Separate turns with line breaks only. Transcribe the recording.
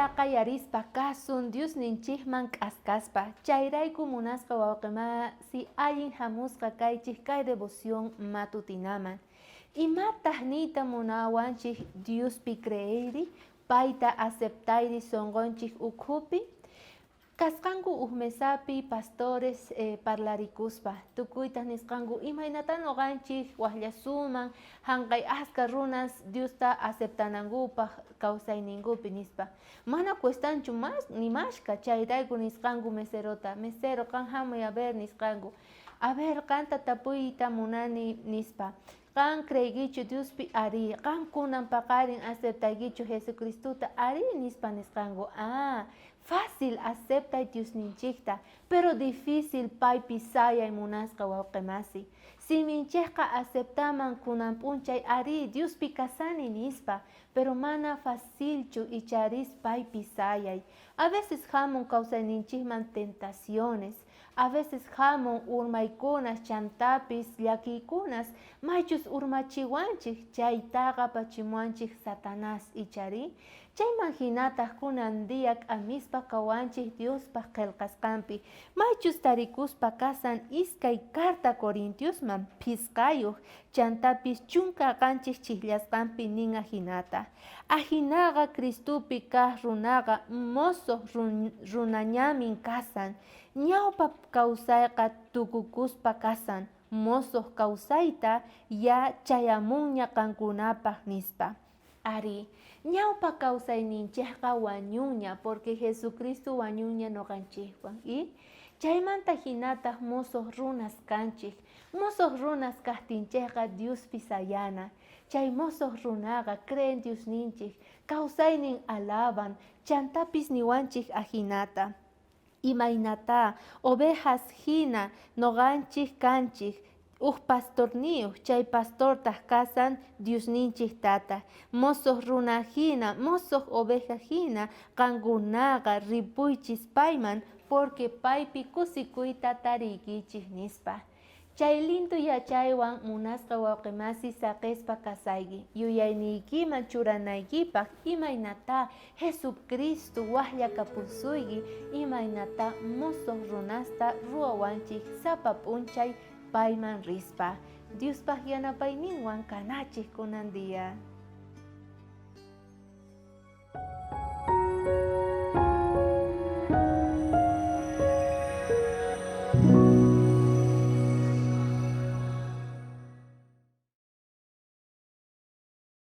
Chaqa yarispa kasun Dios ninchikman k'askaspa. Chayrayku munasqa wawqimasi allin hamusqa kaychik kay devoción matutinaman. Imataq niyta munawanchik Diospi creeri, payta aceptayri sonqonchik ukhupi. Kasqanku mesapi pastores parlarikuspa tukuyta nisqanku imaynatan noqanchik waqllasuman hank'ay aska runas Diosta aceptanankupaq kawsayninkupi nispa mana cuestanchu mas nimashka chayrayku nisqanku meserota mesero qan hamuy a ver nisqanku a ver qanta tapuyta munani nispa qan creykichu Diospi ari qan kunan paqarin aceptaykichu Jesucristuta ari nispa nisqanku fácil acepta Dios ninchikta, pero difícil paypi sayay munasqa wawqimasi. Siminchikqa aceptaman kunan p'unchay ari Diospi kasani nispa, pero mana facilchu icharis paypi sayay. A veces hamun kawsayninchikman tentaciones, a veces hamun urmaykunas chantapis llakiykunas maychus urmachiwanchik chaytaqa pachimuanchik Satanás ichari. Chayman hinataq kunan dia k'amispa kawanchik Diospaq qillqasqanpi maychus tarikuspa kasan iskay carta Corintiosman phisqayuq chantapis chunka qanchik chiklasqanpi ninqa hinata ahinaqa Cristupi kaq runaqa mosoq runañamin kasan ñawpa kawsayqa tukukuspa kasan mosoq kawsayta ya chayamunña qankunapaq nispa. Ari, ñawpa kawsayninchikqa wañunña porque Jesucristo wañunña noqanchikwan y chaymanta hinataq mosoq runas kanchik mosoq runas kaqtinchikqa Diospi sayana chay mosoq runaqa creen Diosninchik kawsaynin alaban chantapis niwanchik ahinata imaynata ovejas hina noqanchik kanchik pastorniyuq chay pastortaq kasan Diosninchik tata mosoq runa hina mosoq oveja hina qankunaqa ripuychis payman porque paypi kusikuyta tariykichik nispa. Chay lindu yachaywan munasqa wawqimasi saqispa kasayki yuyaynikiman churanaykipaq imaynata Jesucristo waqllakapusuyki imaynata mosoq runasta ruwawanchik sapa p'unchay payman rispa. Diospaq yanapayninwan kanachik kunan dia.